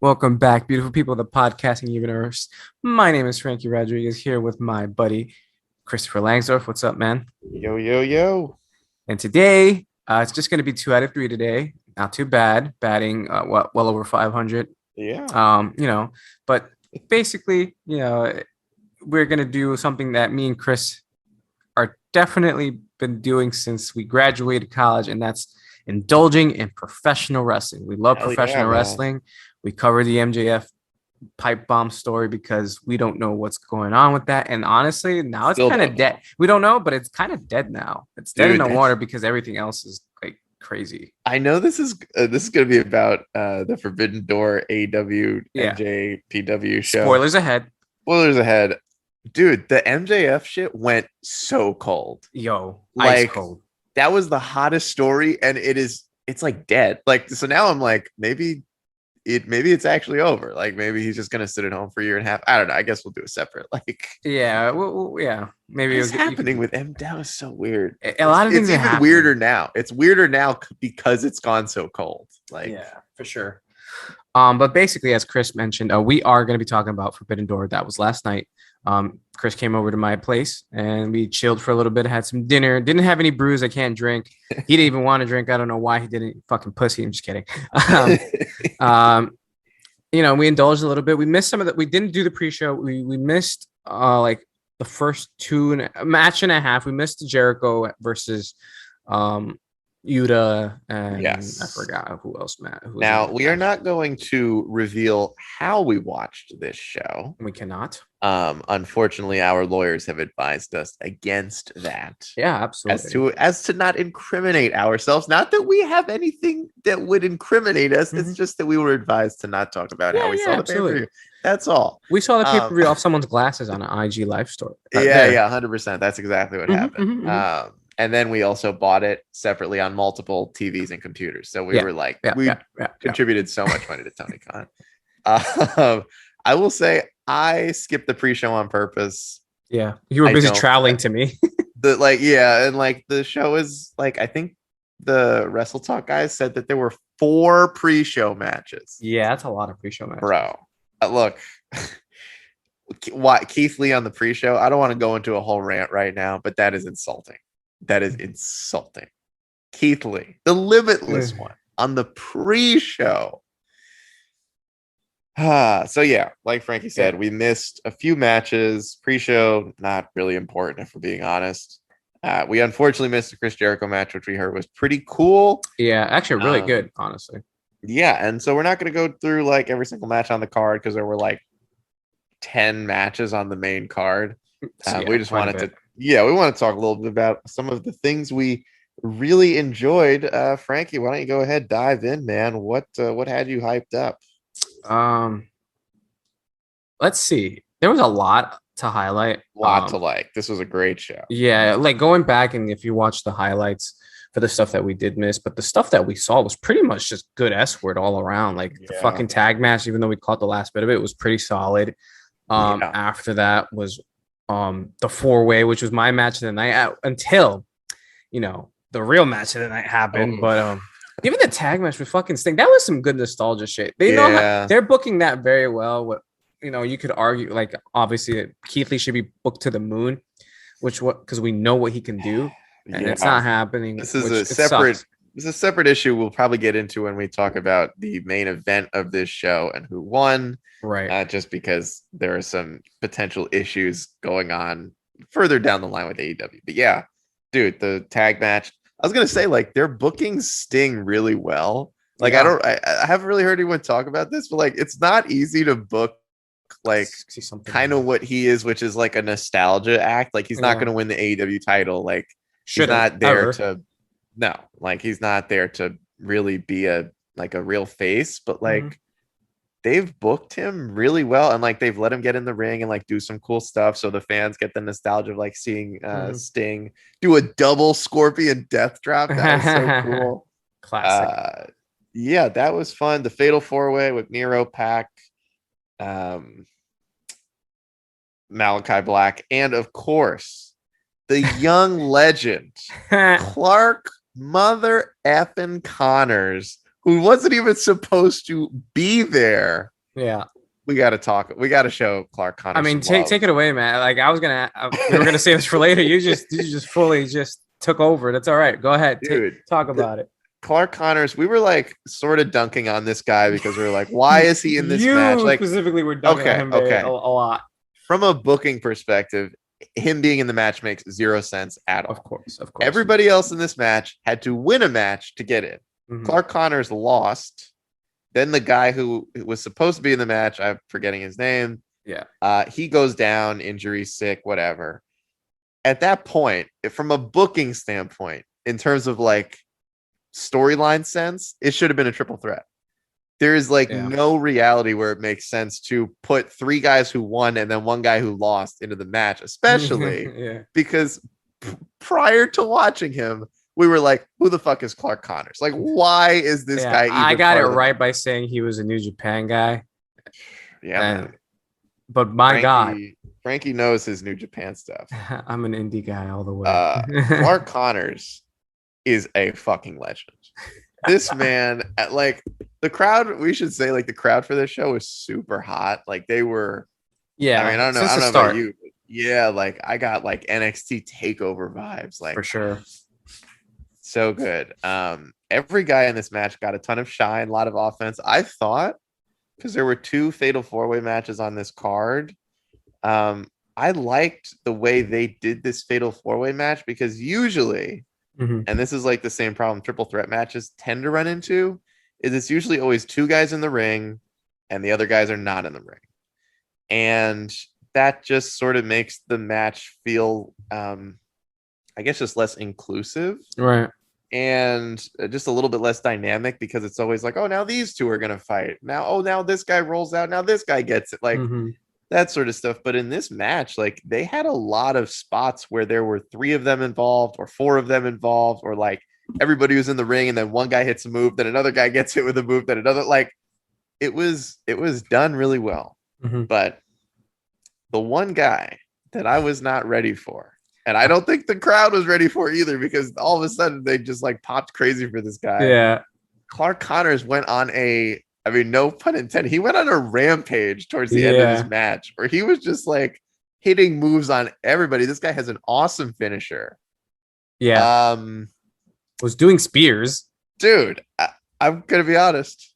Welcome back, beautiful people of the podcasting universe. My name is Franky Rodriguez here with my buddy Christopher Langsdorff. What's up, man? Yo, yo, yo. And today, it's just going to be 2 out of 3 today. Not too bad, batting well over 500. Yeah. But basically, we're going to do something that me and Chris are definitely been doing since we graduated college, and that's indulging in professional wrestling. We love Hell yeah, professional man. wrestling. We cover the MJF pipe bomb story because we don't know what's going on with that. And honestly, now it's Still kind don't of dead. know. We don't know, but it's kind of dead now. It's dead in Dude, the that's water because everything else is like crazy. I know this is going to be about the Forbidden Door AEW Yeah. NJPW show. Spoilers ahead. Spoilers ahead. Dude, the MJF shit went so cold. Yo, ice Like cold. that was the hottest story and it's like dead. Like so now I'm like maybe it's actually over. Like maybe he's just going to sit at home for a year and a half. I don't know. I guess we'll do a separate like Yeah. Yeah. what Maybe is you happening can. with M? That was so weird. A lot of things It's are even happening. weirder now. It's weirder now because it's gone so cold. Like, Yeah, for sure. But basically, as Chris mentioned, we are going to be talking about Forbidden Door. That was last night. Chris came over to my place and we chilled for a little bit, had some dinner. Didn't have any brews. I can't drink. He didn't even want to drink. I don't know why he didn't. Fucking pussy. I'm just kidding. Um, um, we indulged a little bit. We missed some of the. We didn't do the pre-show. We missed like the first match and a half. We missed the Jericho versus um Yuta, and I yes. forgot who else, Matt. Who was in Now that we are match. not going to reveal how we watched this show. We cannot. Unfortunately, our lawyers have advised us against that. Yeah, As absolutely. to not incriminate ourselves. Not that we have anything that would incriminate us. It's Mhm. just that we were advised to not talk about how Yeah, we yeah, saw the pay-per-view. absolutely. That's all. We saw the pay per Um, view off someone's glasses on an IG live story. yeah, There. 100%. That's exactly what Mhm, happened. mhm, mhm. And then we also bought it separately on multiple TVs and computers. So we Yeah, were like, yeah, we yeah, yeah, yeah. contributed so much money to Tony Khan. Um, I will say I skipped the pre-show on purpose. Yeah. You were I busy don't traveling to me. the like yeah, and like the show is like I think the Wrestle Talk guys said that there were 4 pre-show matches. Yeah, that's a lot of pre-show matches. Bro, look, why Keith Lee on the pre-show? I don't want to go into a whole rant right now, but that is insulting. That is insulting. Keith Lee, the limitless one on the pre-show. So yeah, like Frankie said, Yeah. we missed a few matches. Pre-show, not really important if we're being honest. We unfortunately missed the Chris Jericho match, which we heard was pretty cool. Yeah, actually really Um, good, honestly. yeah, and so we're not going to go through like every single match on the card because there were like 10 matches on the main card. So We yeah, just quite a wanted bit. to, yeah, we want to talk a little bit about some of the things we really enjoyed. Frankie, why don't you go ahead, dive in, man? What had you hyped up? Um, let's see. There was a lot to highlight. Lot to like. This was a great show. Yeah, like going back and if you watch the highlights for the stuff that we did miss, but the stuff that we saw was pretty much just good S word all around. Like the Yeah. fucking tag match, even though we caught the last bit of it, was pretty solid. Yeah. After that was the 4-way, which was my match of the night until the real match of the night happened. Oh, But even the tag match with fucking Sting, that was some good nostalgia shit. They know how yeah. they're booking that very well. What you could argue, like obviously Keith Lee should be booked to the moon, because we know what he can do, and it's Yeah. not happening. This is Which a it separate sucks. this is a separate issue we'll probably get into when we talk about the main event of this show and who won. Right. Just because there are some potential issues going on further down the line with AEW. But yeah, dude, the tag match. I was gonna say, like, they're booking Sting really well. Like, Yeah. I haven't really heard anyone talk about this, but like, it's not easy to book like See something. kind of what he is, which is like a nostalgia act. Like, he's not Yeah. gonna win the AEW title. Like, he's Should have not there ever. to no, like he's not there to really be a real face, but like Mhm. they've booked him really well and like they've let him get in the ring and like do some cool stuff so the fans get the nostalgia of like seeing Mhm. Sting do a double scorpion death drop. That was so cool. Classic. uh yeah, that was fun. The fatal 4-way with Nero, Pac, um Malachi Black, and of course the young legend Clark mother effing Connors, who wasn't even supposed to be there. Yeah. We got to talk. We got to show Clark Connors. I mean, take it away, man. Like I was gonna, we were gonna save this for later. You just fully just took over. That's all right. Go ahead, dude. Talk about it. Clark Connors. We were like sort of dunking on this guy because we were like, why is he in this match? Like specifically, we're dunking on him a lot. From a booking perspective, him being in the match makes zero sense at all. Of course. Everybody else in this match had to win a match to get in. Mm-hmm. Clark Connors lost. Then the guy who was supposed to be in the match, I'm forgetting his name. Yeah. He goes down, injury, sick, whatever. At that point, from a booking standpoint, in terms of like storyline sense, it should have been a triple threat. There is like no reality where it makes sense to put 3 guys who won and then 1 guy who lost into the match, especially because prior to watching him, we were like, who the fuck is Clark Connors? Like, why is this guy even I got it right by saying he was a New Japan guy. Yeah. But God. Franky knows his New Japan stuff. I'm an indie guy all the way. Clark Connors is a fucking legend. This man, like the crowd, we should say like the crowd for this show was super hot. Like they were. Yeah. I mean, I don't know about you. But yeah. Like I got like NXT takeover vibes. Like for sure. So good. Every guy in this match got a ton of shine, a lot of offense. I thought because there were 2 fatal 4-way matches on this card. I liked the way they did this fatal 4-way match because usually, and this is like the same problem triple threat matches tend to run into, is it's usually always 2 guys in the ring and the other guys are not in the ring. And that just sort of makes the match feel, I guess, just less inclusive. Right. And just a little bit less dynamic because it's always like, oh, now these 2 are going to fight. Now this guy rolls out. Now this guy gets it. Like that sort of stuff. But in this match, like they had a lot of spots where there were 3 of them involved or 4 of them involved, or like everybody was in the ring and then one guy hits a move, then another guy gets hit with a move, then another. Like it was done really well. But the one guy that I was not ready for, and I don't think the crowd was ready for either, because all of a sudden they just like popped crazy for this guy. Yeah. Clark Connors went on no pun intended, he went on a rampage towards the end of this match where he was just like hitting moves on everybody. This guy has an awesome finisher. Yeah. Was doing spears. Dude, I'm going to be honest.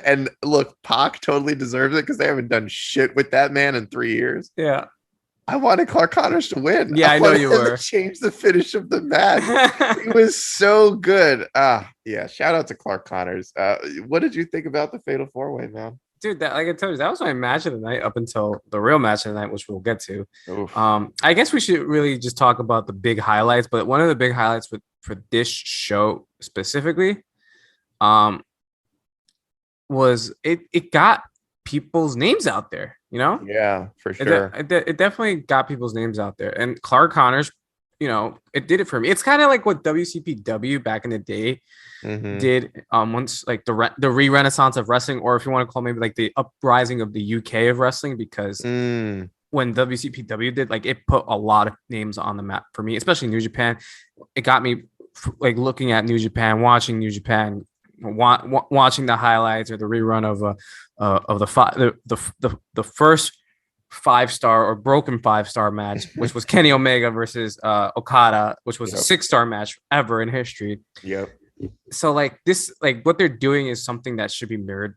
And look, Pac totally deserves it because they haven't done shit with that man in 3 years. Yeah. I wanted Clark Connors to win. Yeah, I know you were. Change the finish of the match. It was so good. Yeah. Shout out to Clark Connors. What did you think about the Fatal 4-Way, man? Dude, that, like I told you, that was my match of the night up until the real match of the night, which we'll get to. Oof. I guess we should really just talk about the big highlights. But one of the big highlights for this show specifically, was it got people's names out there. You know? Yeah, for sure. It definitely got people's names out there. And Clark Connors, you know, it did it for me. It's kind of like what WCPW back in the day did once, like the re-renaissance of wrestling, or if you want to call maybe like the uprising of the UK of wrestling, because when WCPW did, like it put a lot of names on the map for me, especially New Japan. It got me like looking at New Japan, watching New Japan, watching the highlights or the rerun of the first 5-star or broken 5-star match, which was Kenny Omega versus Okada, which was a 6-star match ever in history. Yep. So like this, like what they're doing is something that should be mirrored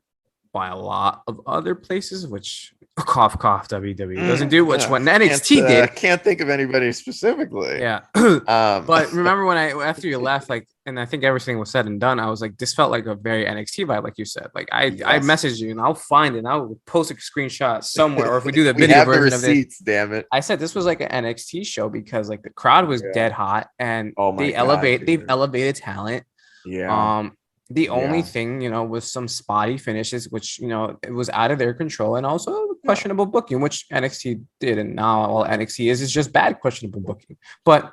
by a lot of other places, which cough WWE doesn't do, which what NXT did. I can't think of anybody specifically. Yeah. But remember when after you left, like, and I think everything was said and done, I was like, this felt like a very NXT vibe, like you said. Like I messaged you and I'll find it and I'll post a screenshot somewhere, or if we do the video version of it. Damn it. I said this was like an NXT show because like the crowd was dead hot and they've elevated talent. Yeah. The only thing, you know, was some spotty finishes, which, you know, it was out of their control, and also questionable booking, which NXT did, and now all NXT is just bad questionable booking. But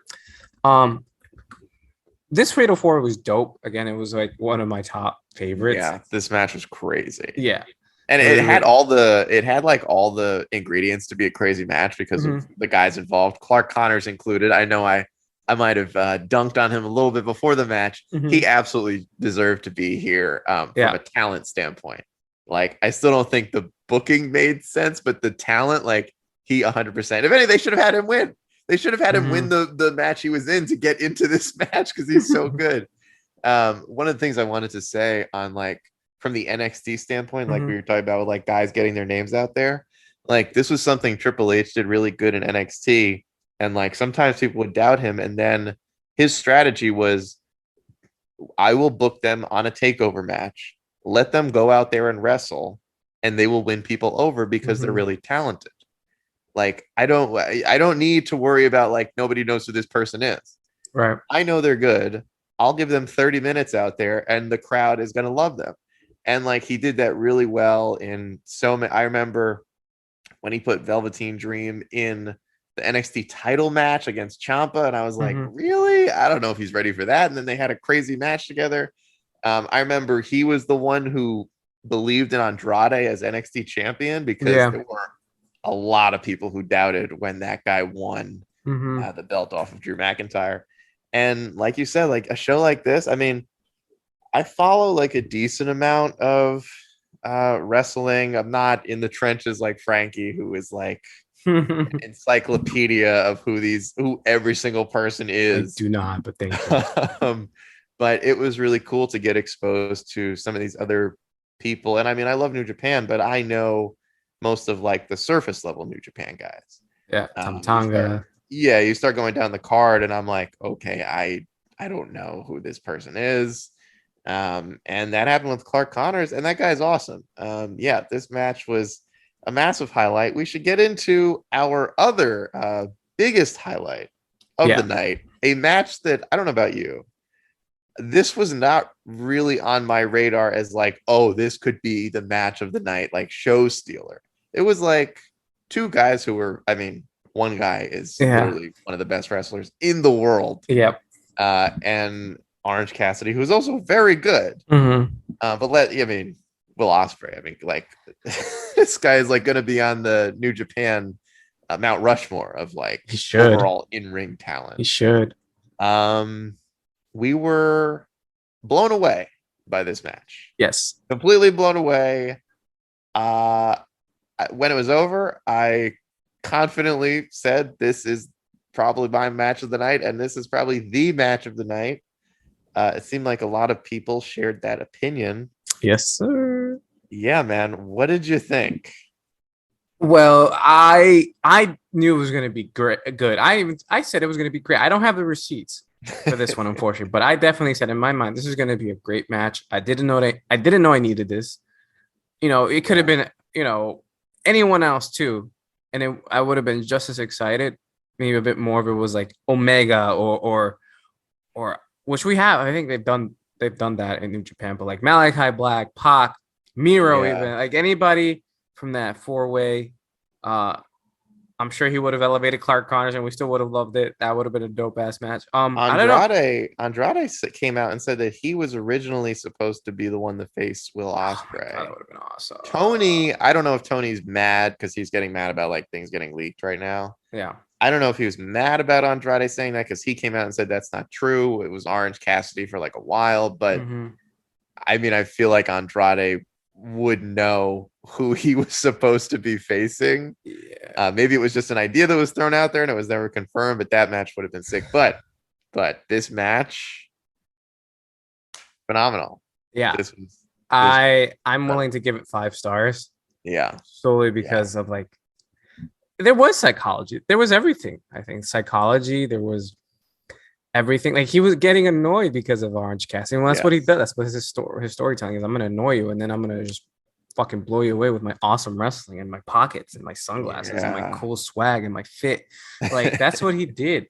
this Fatal 4 was dope. Again, it was like one of my top favorites. Yeah, this match was crazy. Yeah. And it had all the ingredients to be a crazy match because of the guys involved, Clark Connors included. I know I I might have dunked on him a little bit before the match. Mhm. He absolutely deserved to be here from Yeah. a talent standpoint. Like, I still don't think the booking made sense, but the talent, like, he 100%. If anything, they should have had him win. They should have had him win Mhm. the match he was in to get into this match because he's so good. One of the things I wanted to say on, like, from the NXT standpoint, like we Mhm. were talking about with, like, guys getting their names out there, like this was something Triple H did really good in NXT, and like sometimes people would doubt him, and then his strategy was, I will book them on a takeover match, let them go out there and wrestle, and they will win people over because they're Mhm. really talented. Like, I don't need to worry about, like, nobody knows who this person is. Right. I know they're good. I'll give them 30 minutes out there and the crowd is going to love them. And like he did that really well in so many. I remember when he put Velveteen Dream in the NXT title match against Ciampa, and I was like, Mhm. really? I don't know if he's ready for that. And then they had a crazy match together. I remember he was the one who believed in Andrade as NXT champion because Yeah. there were a lot of people who doubted when that guy won Mhm. the belt off of Drew McIntyre. And like you said, like a show like this, I mean, I follow like a decent amount of wrestling. I'm not in the trenches like Franky, who is like encyclopedia of who every single person I is. do not, but thank you. um, but it was really cool to get exposed to some of these other people. And I mean, I love New Japan, but I know most of like the surface level New Japan guys. Yeah, You start, Tamtanga. yeah, you start going down the card, and I'm like, okay, I don't know who this person is. And that happened with Clark Connors, and that guy's awesome. Yeah, this match was a massive highlight. We should get into our other biggest highlight of the Yeah. night, a match that I don't know about you. This was not really on my radar as like, oh, this could be the match of the night, like show stealer. It was like two guys who were, I mean, one guy is Yeah. literally one of the best wrestlers in the world, Yep. and Orange Cassidy, who is also very good. Mhm. I mean, Will Ospreay. I mean, like, this guy is like going to be on the New Japan Mount Rushmore of like He should. overall in ring talent. He should. Um, we were blown away by this match, Yes. completely blown away. Uh, when it was over, I confidently said, "This is probably my match of the night, and this is probably the match of the night." It seemed like a lot of people shared that opinion. Yes, sir. Yeah, man. What did you think? Well, I knew it was gonna be great. Good. I said it was gonna be great. I don't have the receipts for this one, unfortunately, but I definitely said in my mind this is gonna be a great match. I didn't know I needed this. It could have been anyone else too, and I would have been just as excited. Maybe a bit more if it was like Omega or which we have. I think they've done that in New Japan, but like Malachi Black, Pac, Miro, Yeah. even like anybody from that four-way. Uh, I'm sure he would have elevated Clark Connors, and we still would have loved it. That would have been a dope ass match. I don't know. Andrade came out and said that he was originally supposed to be the one to face Will Oh my god, Ospreay. that would have been awesome. Tony, I don't know if Tony's mad because he's getting mad about like things getting leaked right now. Yeah. I don't know if he was mad about Andrade saying that because he came out and said that's not true. It was Orange Cassidy for like a while, but Mm-hmm. I mean, I feel like Andrade would know who he was supposed to be facing. Yeah. Maybe it was just an idea that was thrown out there and it was never confirmed, but that match would have been sick. But this match, phenomenal. Yeah. This was this I'm willing to give it 5 stars yeah. solely Yeah. because of like there was psychology. There was everything. I think psychology. There was everything. Like he was getting annoyed because of Orange Cassidy. Well, that's what he Yes. does. That's what his storytelling is. I'm gonna annoy you, and then I'm gonna just fucking blow you away with my awesome wrestling and my pockets and my sunglasses and my Yeah. cool swag and my fit. Like that's what he did,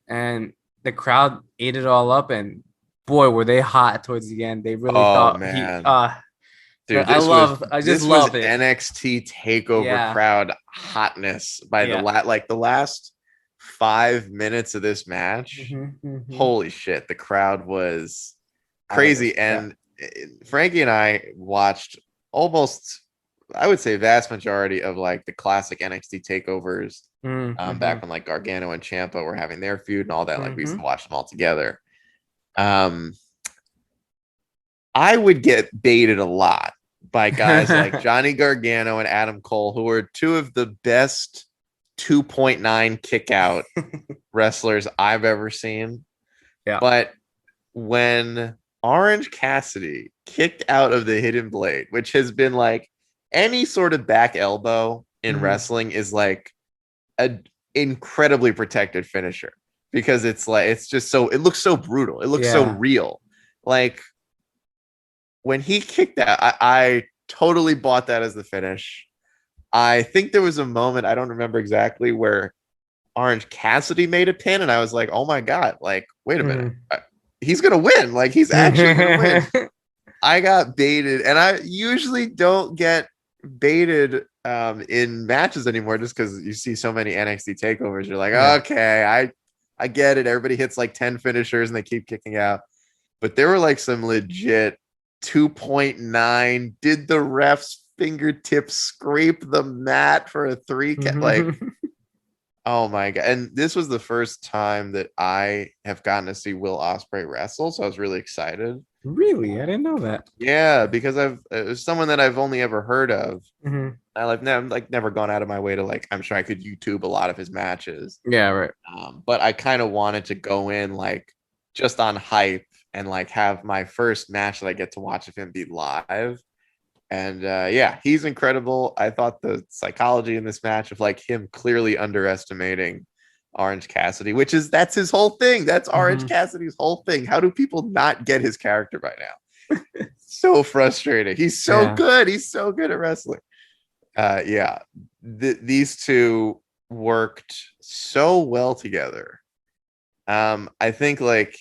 and the crowd ate it all up. And boy, were they hot towards the end. They really Oh thought he. man. Dude, I just this was love it. NXT takeover Yeah, crowd hotness by yeah. the last 5 minutes of this match. Mm-hmm. Holy shit, the crowd was Out of it. crazy. Yeah. And Frankie and I watched almost, I would say, vast majority of like the classic NXT takeovers Mm-hmm. back when like Gargano and Ciampa were having their feud and all that. Like we used Mm-hmm. to watch them all together. Um, I would get baited a lot by guys like Johnny Gargano and Adam Cole, who are two of the best 2.9 kick out wrestlers I've ever seen. Yeah. But when Orange Cassidy kicked out of the Hidden Blade, which has been like any sort of back elbow in Mm-hmm. wrestling is like a incredibly protected finisher because it's like it's just so it looks so brutal. It looks so Yeah. real. Like when he kicked that, I totally bought that as the finish. I think there was a moment, I don't remember exactly, where Orange Cassidy made a pin, and I was like, oh my God, like, wait a minute. He's going to win. Like, he's actually going to win. Mm-hmm. I got baited, and I usually don't get baited in matches anymore just because you see so many NXT takeovers. You're like, Yeah. okay, I get it. Everybody hits like 10 finishers and they keep kicking out. But there were like some legit 2.9. Did the ref's fingertips scrape the mat for a three? Like, Mm-hmm. oh my God. And this was the first time that I have gotten to see Will Ospreay wrestle. So I was really excited. Really? I didn't know that. Yeah, because it was someone that I've only ever heard of. Mm-hmm. Never gone out of my way to like, I'm sure I could YouTube a lot of his matches. Yeah, right. But I kind of wanted to go in like just on hype and like have my first match that I get to watch of him be live. And yeah, he's incredible. I thought the psychology in this match of like him clearly underestimating Orange Cassidy, that's his whole thing. That's Orange Mm-hmm. Cassidy's whole thing. How do people not get his character by now? So frustrating. He's so Yeah. good. He's so good at wrestling. Yeah, these two worked so well together. I think like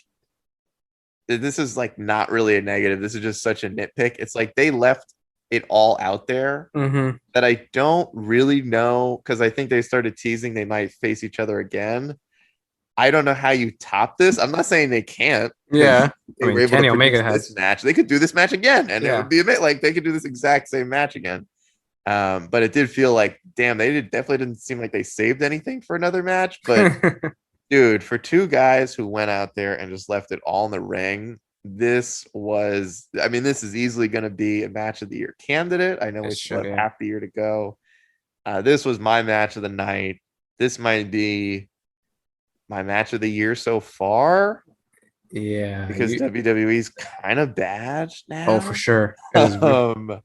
this is like not really a negative. This is just such a nitpick. It's like they left it all out there Mm-hmm. that I don't really know because I think they started teasing they might face each other again. I don't know how you top this. I'm not saying they can't because Yeah. I they were mean, able to Kenny Omega produce this has. match. They could do this match again, and it would Yeah. be a bit like they could do this exact same match again. But it did feel like, damn, definitely didn't seem like they saved anything for another match. But dude, for two guys who went out there and just left it all in the ring, this is easily going to be a match of the year candidate. I know It we still should, have yeah. half the year to go. This was my match of the night. This might be my match of the year so far Yeah. because You. WWE's kind of bad Oh, for now. sure. It is. Um,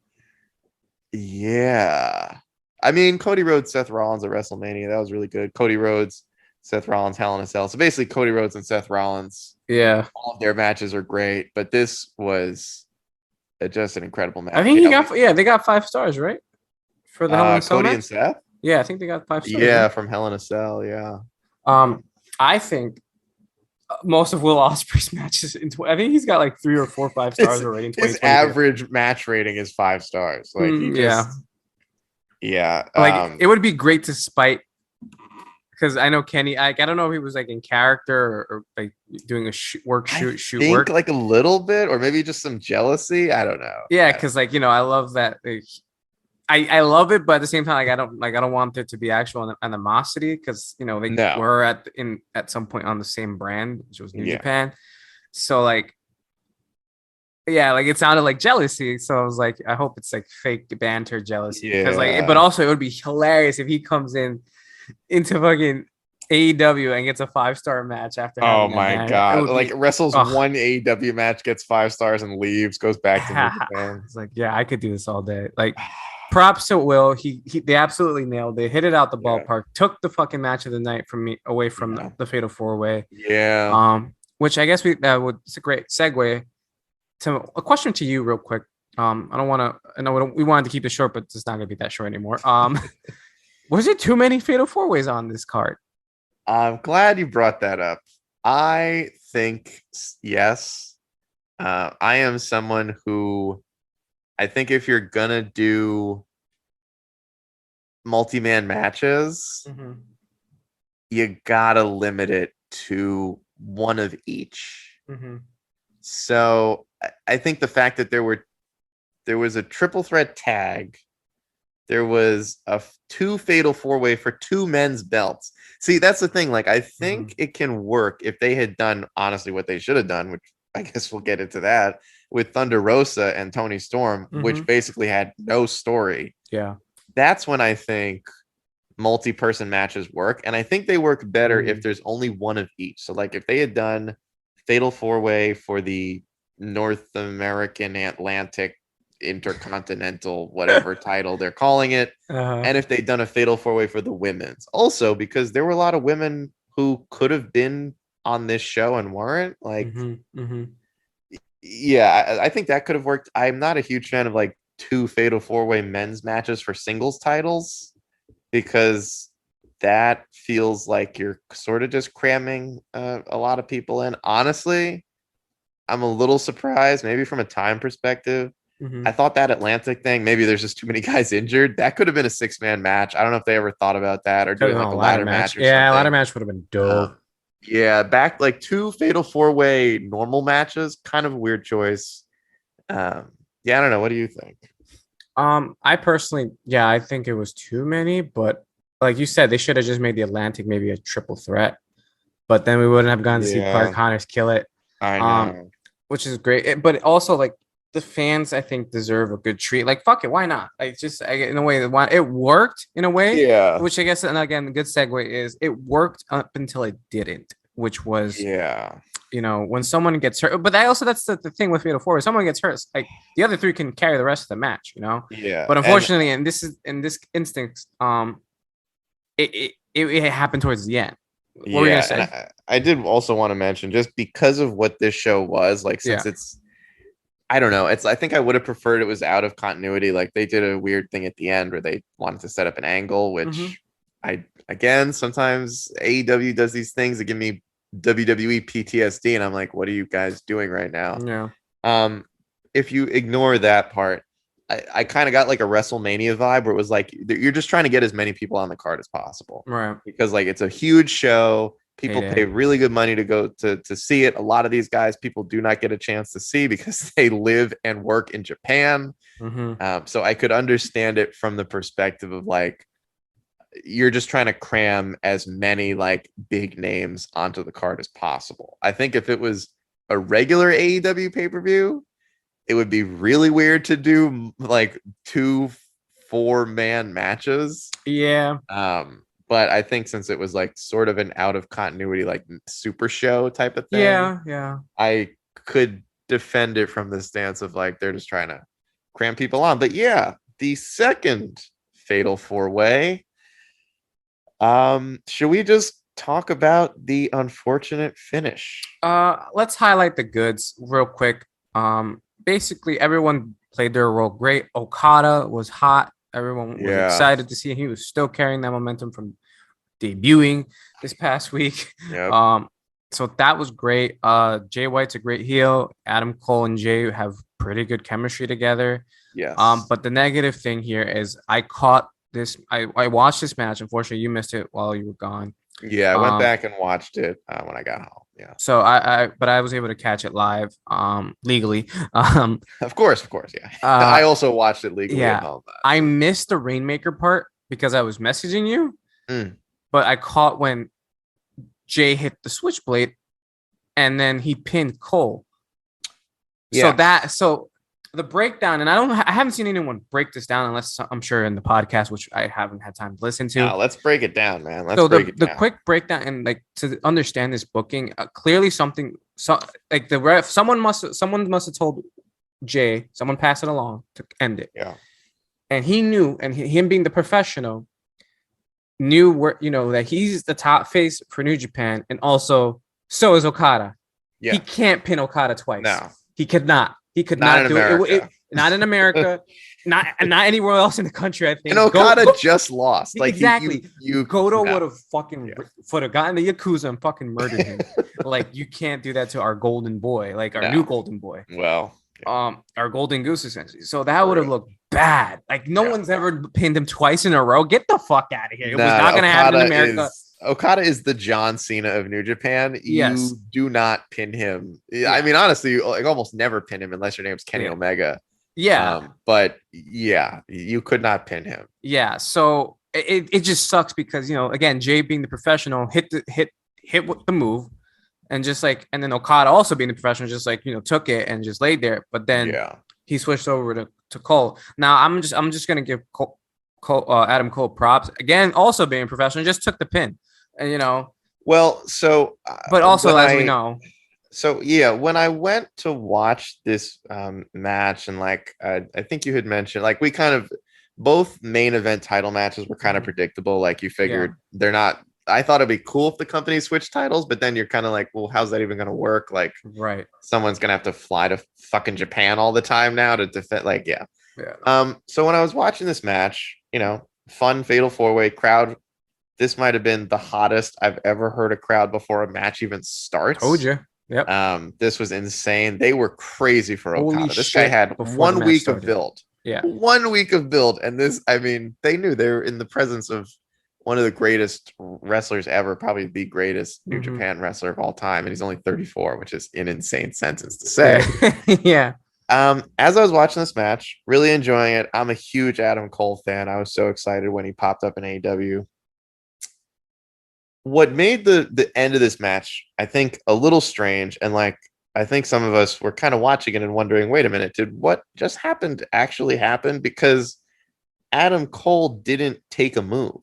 yeah. I mean, Cody Rhodes, Seth Rollins at WrestleMania, that was really good. Cody Rhodes, Seth Rollins, Hell in a Cell. So basically, Cody Rhodes and Seth Rollins, Yeah. all of their matches are great, but this was just an incredible I match. think he Yeah, got. Yeah, they got 5 stars, right? For the Hell in a Cell Cody and match. Seth. Yeah, I think they got 5 stars, Yeah, right? from Hell in a Cell. Yeah. Um, I think most of Will Ospreay's matches. I think he's got like 3 or 4 5 stars His already in his 2022. average match rating is 5 stars. Like he Yeah, just yeah. like it would be great to spite because I know Kenny. I don't know if he was like in character or like doing a I shoot think work. like a little bit, or maybe just some jealousy. I don't know. Yeah, because like I love that. Like, I love it, but at the same time, like I don't want there to be actual animosity because they No. were at some point on the same brand, which was New Yeah. Japan. So like, yeah, like it sounded like jealousy. So I was like, I hope it's like fake banter jealousy because like, but Yeah. also it would be hilarious if he comes into fucking AEW and gets a 5 star match after Oh having a my match. It god. would Like be, wrestles oh, one AEW match, gets 5 stars and leaves, goes back to New Japan. it's like, yeah, I could do this all day. Like, props to Will. They absolutely nailed it. Hit it out the Yeah. ballpark. Took the fucking match of the night from me away from Yeah. the Fatal 4 Way. Yeah. Which I guess it's a great segue to a question to you, real quick. I don't want to. I know we wanted to keep it short, but it's not gonna be that short anymore. Was it too many Fatal 4 Ways on this card? I'm glad you brought that up. I think yes. I am someone who I think if you're gonna do multi-man matches, you gotta limit it to one of each. So I think the fact that there was a triple threat tag there was two fatal four-way for two men's belts. See, that's the thing. Like, I think it can work if they had done honestly what they should have done, which I guess we'll get into that with Thunder Rosa and Tony Storm, which basically had no story. Yeah. That's when I think multi-person matches work. And I think they work better if there's only one of each. So, like, if they had done fatal four-way for the North American Atlantic Intercontinental, whatever title they're calling it, and if they'd done a fatal four-way for the women's, also because there were a lot of women who could have been on this show and weren't. Like, yeah, I think that could have worked. I'm not a huge fan of like two fatal four-way men's matches for singles titles because that feels like you're sort of just cramming a lot of people in. Honestly, I'm a little surprised, maybe from a time perspective. I thought that Atlantic thing, maybe there's just too many guys injured. That could have been a 6-man match. I don't know if they ever thought about that or doing like a ladder match or something. Yeah, a ladder match would have been dope. Yeah, back like two fatal four-way normal matches, kind of a weird choice. Yeah, I don't know. What do you think? I personally, I think it was too many, but like you said, they should have just made the Atlantic maybe a triple threat. But then we wouldn't have gotten to see Clark Connors kill it. I know. Which is great. But also like the fans, I think, deserve a good treat. Like, fuck it, why not? Like, just in a way, it worked in a way. Yeah. Which I guess, and again, the good segue is it worked up until it didn't, which was, when someone gets hurt. But that's the thing with Fatal 4. If someone gets hurt, like the other three can carry the rest of the match, Yeah. But unfortunately, in this instance, it happened towards the end. What were you gonna say? I did also want to mention, just because of what this show was, like, since it's, I don't know, I think I would have preferred it was out of continuity. Like, they did a weird thing at the end where they wanted to set up an angle, which sometimes AEW does these things that give me WWE PTSD, and I'm like, what are you guys doing right now? Yeah. If you ignore that part, I kind of got like a WrestleMania vibe where it was like you're just trying to get as many people on the card as possible, right? Because like it's a huge show. People pay really good money to go to see it. A lot of these guys people do not get a chance to see because they live and work in Japan. So I could understand it from the perspective of like you're just trying to cram as many like big names onto the card as possible. I think if it was a regular AEW pay-per-view, it would be really weird to do like 2 4-man matches. Yeah. But I think since it was like sort of an out of continuity, like super show type of thing. Yeah. I could defend it from the stance of like, they're just trying to cram people on. But yeah, the second fatal 4-way. Should we just talk about the unfortunate finish? Let's highlight the goods real quick. Basically everyone played their role great. Okada was hot. Everyone was excited to see him. He was still carrying that momentum from debuting this past week. So that was great. Jay White's a great heel. Adam Cole and Jay have pretty good chemistry together. But the negative thing here is I caught this. I watched this match. Unfortunately, you missed it while you were gone. Yeah, I went back and watched it when I got home. Yeah. So but I was able to catch it live, legally. Of course, yeah. I also watched it legally. Yeah. I missed the Rainmaker part because I was messaging you, but I caught when Jay hit the switchblade, and then he pinned Cole. Yeah. So the breakdown, and I haven't seen anyone break this down unless I'm sure in the podcast, which I haven't had time to listen to. No, let's break it down, man. The quick breakdown, and like to understand this booking, clearly like the ref, someone must have told Jay, someone passed it along to end it. Yeah. And he knew, and him being the professional, knew where, that he's the top face for New Japan, and also so is Okada. Yeah. He can't pin Okada twice. No. He could not. He could not do it. Not in America, not anywhere else in the country, I think. And Okada just lost. Like exactly. Goto would have would have gotten the Yakuza and fucking murdered him. Like, you can't do that to our golden boy, like our new golden boy. Well, our golden goose essentially. So that would have looked bad. Like no one's ever pinned him twice in a row. Get the fuck out of here. It was not going to happen in America. Okada is the John Cena of New Japan. Yes. You do not pin him. I mean, honestly, you like almost never pin him unless your name's Kenny Omega. Yeah. But yeah, you could not pin him. Yeah. So it just sucks because, again, Jay being the professional hit with the move, and just like, and then Okada also being the professional, just like, took it and just laid there. But then Yeah. he switched over to Cole. Now I'm just gonna give Adam Cole props again, also being professional, just took the pin, and Well, so but also as we know, so yeah, when I went to watch this match, and like I think you had mentioned, like we kind of both main event title matches were kind of predictable. Like you yeah, figured they're not. I thought it'd be cool if the company switched titles, but then you're kind of like, well, how's that even going to work? Like right, someone's going to have to fly to fucking Japan all the time now to defend. Like, yeah. yeah, So when I was watching this match, fun fatal four way crowd. This might have been the hottest I've ever heard a crowd before a match even told starts. you, yep, This was insane. They were crazy for holy Okada. This guy shit, had before the match started, yeah, 1 week of build. And this, I mean, they knew they were in the presence of one of the greatest wrestlers ever, probably the greatest New Japan wrestler of all time. And he's only 34, which is an insane sentence to say. yeah, yeah, As I was watching this match, really enjoying it. I'm a huge Adam Cole fan. I was so excited when he popped up in AEW. What made the end of this match, I think, a little strange, and like I think some of us were kind of watching it and wondering, wait a minute, did what just happened actually happen? Because Adam Cole didn't take a move.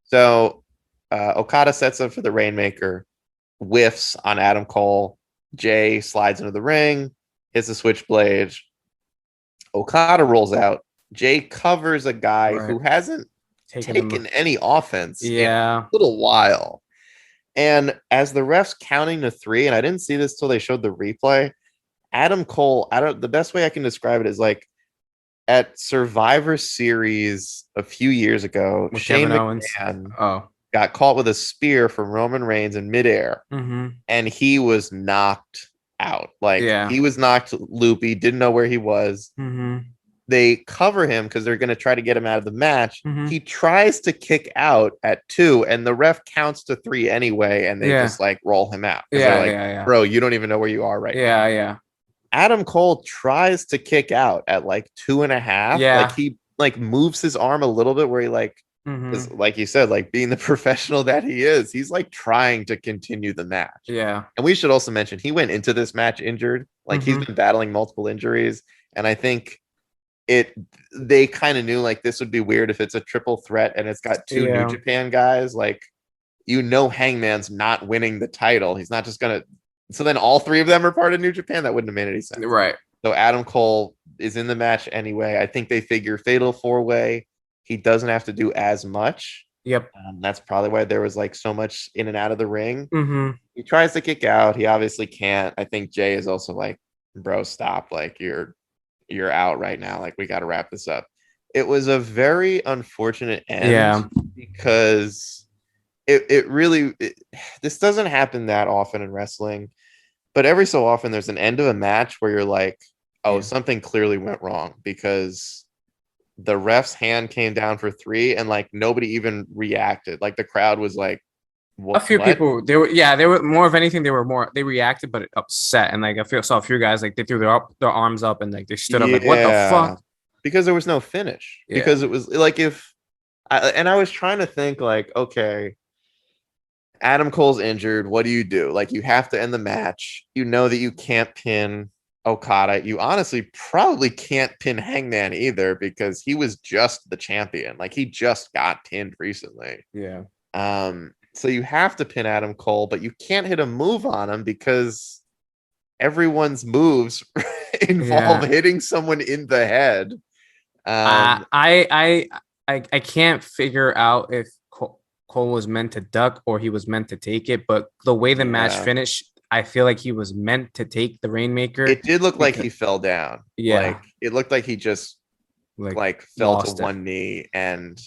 So Okada sets up for the Rainmaker, whiffs on Adam Cole. Jay slides into the ring, hits the switchblade. Okada rolls out. Jay covers a guy right, who hasn't taken any offense in yeah, a little while. And as the refs counting to three, and I didn't see this till they showed the replay, Adam Cole, the best way I can describe it is like at Survivor Series a few years ago, with Shane Kevin Owens, McMahon got caught with a spear from Roman Reigns in midair, and he was knocked out. Like yeah, he was knocked loopy, didn't know where he was. They cover him because they're going to try to get him out of the match. He tries to kick out at 2, and the ref counts to 3 anyway, and they just like roll him out. Yeah, like, yeah. Bro, you don't even know where you are right now. Yeah. Adam Cole tries to kick out at like 2.5. Yeah. Like he like moves his arm a little bit where he like is, like you said, like being the professional that he is, he's like trying to continue the match. Yeah. And we should also mention he went into this match injured. Like he's been battling multiple injuries. And I think they kind of knew like this would be weird if it's a triple threat and it's got 2 New Japan guys. Like, Hangman's not winning the title. He's not just gonna. So then all 3 of them are part of New Japan. That wouldn't have made any sense. Right. So Adam Cole is in the match anyway. I think they figure fatal 4-way. He doesn't have to do as much. Yep. That's probably why there was like so much in and out of the ring. He tries to kick out. He obviously can't. I think Jay is also like, bro, stop. Like you're out right now. Like we got to wrap this up. It was a very unfortunate end because it really this doesn't happen that often in wrestling, but every so often there's an end of a match where you're like, oh, something clearly went wrong because the ref's hand came down for 3 and like nobody even reacted. Like the crowd was like, a few people, they were more of anything, they reacted but upset, and like saw a few guys like they threw their arms up and like they stood up like, what the fuck, because there was no finish. Because it was like I was trying to think like, okay, Adam Cole's injured, what do you do? Like you have to end the match, you know that you can't pin Okada. You honestly probably can't pin Hangman either because he was just the champion. Like he just got pinned recently. So you have to pin Adam Cole, but you can't hit a move on him because everyone's moves involve hitting someone in the head. I can't figure out if Cole was meant to duck or he was meant to take it, but the way the match finished, I feel like he was meant to take the Rainmaker. It did look like he fell down. Like it looked like he just like fell to one knee. And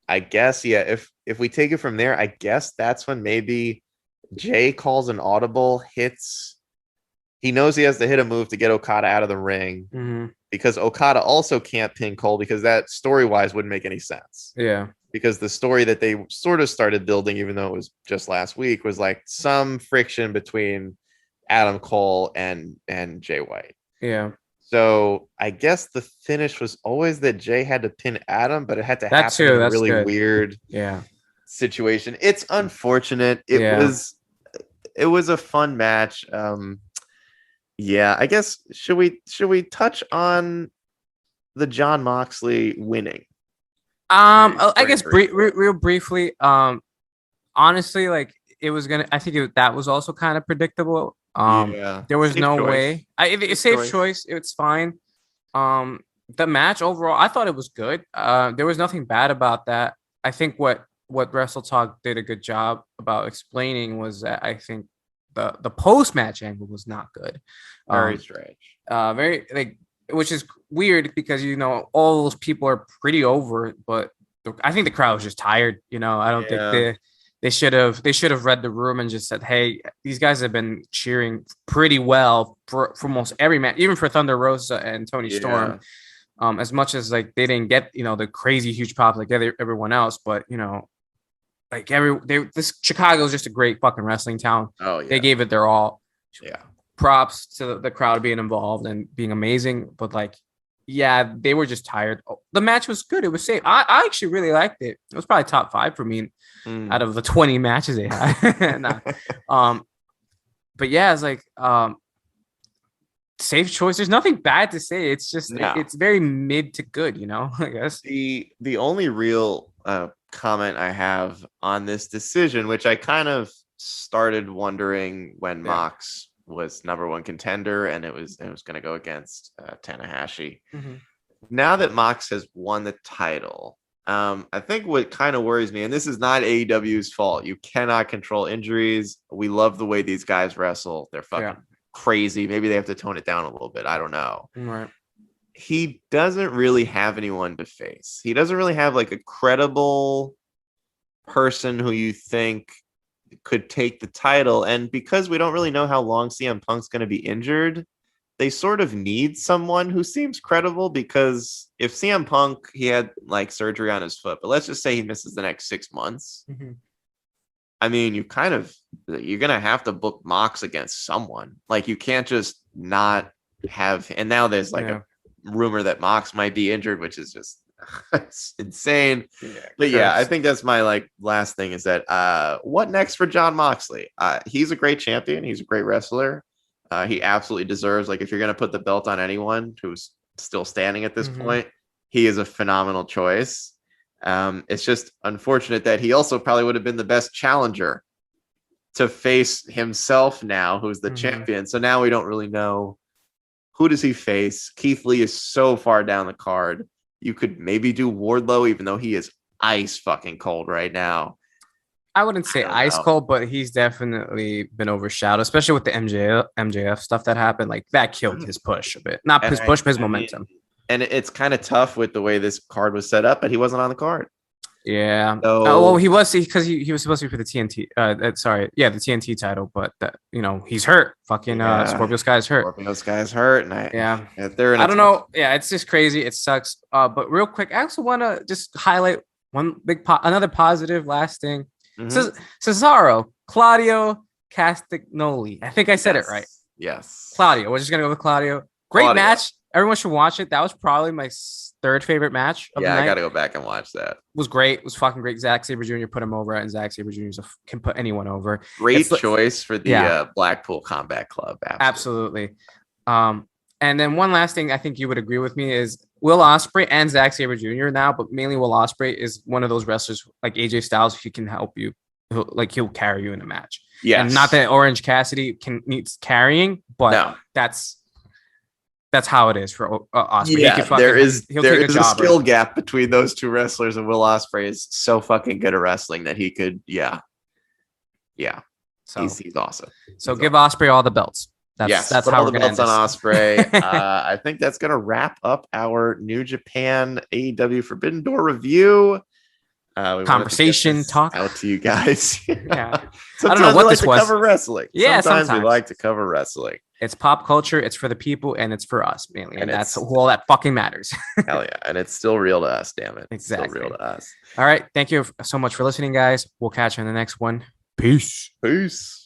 I guess, if we take it from there, I guess that's when maybe Jay calls an audible, hits. He knows he has to hit a move to get Okada out of the ring because Okada also can't pin Cole because that story-wise wouldn't make any sense. Because the story that they sort of started building, even though it was just last week, was like some friction between Adam Cole and Jay White. So I guess the finish was always that Jay had to pin Adam, but it had to That happen in too. a That's really good. weird Yeah. situation. It's unfortunate. Yeah. It was a fun match. Yeah, I guess should we touch on the John Moxley winning? I Very guess briefly. real briefly. Honestly, like it was gonna. I think that was also kind of predictable. Yeah. There was Safe no choice. way. It's a Safe safe choice. choice. It's fine. Um, the match overall, I thought it was good. There was nothing bad about that. I think what Wrestle Talk did a good job about explaining was that I think the post match angle was not good. Very Um, strange. very like which is weird because all those people are pretty over it, but I think the crowd was just tired. I don't think Yeah. they should have read the room and just said, "Hey, these guys have been cheering pretty well for almost every match, even for Thunder Rosa and Tony Storm. Yeah. As much as like they didn't get the crazy huge pop like everyone else, but like this Chicago is just a great fucking wrestling town. Oh They yeah. gave it their all. Yeah. Props to the crowd being involved and being amazing, but like, yeah, they were just tired. The match was good. It was safe. I actually really liked it. It was probably top 5 for me out Mm. of the 20 matches they had. Nah. But yeah, it's like safe choice. There's nothing bad to say. It's just No. it's very mid to good, I guess. The only real comment I have on this decision, which I kind of started wondering when Yeah. Mox was number one contender and it was going to go against Tanahashi. Mhm. Now that Mox has won the title, I think what kind of worries me, and this is not AEW's fault, you cannot control injuries. We love the way these guys wrestle. They're fucking Yeah. crazy. Maybe they have to tone it down a little bit. I don't know. Right. He doesn't really have anyone to face. He doesn't really have like a credible person who you think could take the title. And because we don't really know how long CM Punk's going to be injured, they sort of need someone who seems credible, because if CM Punk, he had like surgery on his foot, but let's just say he misses the next 6 months. Mhm. I mean, you're going to have to book Mox against someone. Like you can't just not have, and now there's like a rumor that Mox might be injured, which is just it's insane. But yeah, I think that's my like last thing is that what next for John Moxley? He's a great champion. He's a great wrestler. He absolutely deserves, like, if you're going to put the belt on anyone who's still standing at this point, he is a phenomenal choice. It's just unfortunate that he also probably would have been the best challenger to face himself now, who's the champion. So now we don't really know, who does he face. Keith Lee is so far down the card. You could maybe do Wardlow, even though he is ice fucking cold right now. I wouldn't say ice cold, but he's definitely been overshadowed, especially with the MJF stuff that happened. Like that killed his push a bit. Not his push, but his momentum. And it's kind of tough with the way this card was set up, but he wasn't on the card. Yeah. So, well, he was, because he was supposed to be for the TNT. The TNT title, but he's hurt. Fucking Scorpio Sky's hurt. Scorpio Sky's hurt, and I don't know. Yeah, it's just crazy. It sucks. But real quick, I also want to just highlight one another positive last thing. Cesaro, Claudio Castagnoli. I think I said it right. Yes. Claudio. We're just gonna go with Claudio. Great match. Everyone should watch it. That was probably my third favorite match of the night. I gotta go back and watch that. It was great. It was fucking great. Zack Sabre Jr. put him over, and Zack Sabre Jr. can put anyone over. Great choice for the Blackpool Combat Club. Absolutely. And then one last thing I think you would agree with me is Will Ospreay and Zack Sabre Jr. now, but mainly Will Ospreay is one of those wrestlers like AJ Styles who can help you. He'll carry you in a match. Yeah, and not that Orange Cassidy needs carrying, but that's how it is for Ospreay. Yeah, there is a skill gap between those two wrestlers, and Will Ospreay is so fucking good at wrestling that he could, So he's awesome. So give Ospreay all the belts. That's how we're going to end this. On Ospreay. I think that's going to wrap up our New Japan AEW Forbidden Door review. Conversation talk out to you guys. Yeah, I don't know what this was. Cover wrestling. Yeah, sometimes we like to cover wrestling. It's pop culture. It's for the people, and it's for us mainly, and that's all that fucking matters. Hell yeah, and it's still real to us. Damn it, exactly, still real to us. All right, thank you so much for listening, guys. We'll catch you in the next one. Peace. Peace.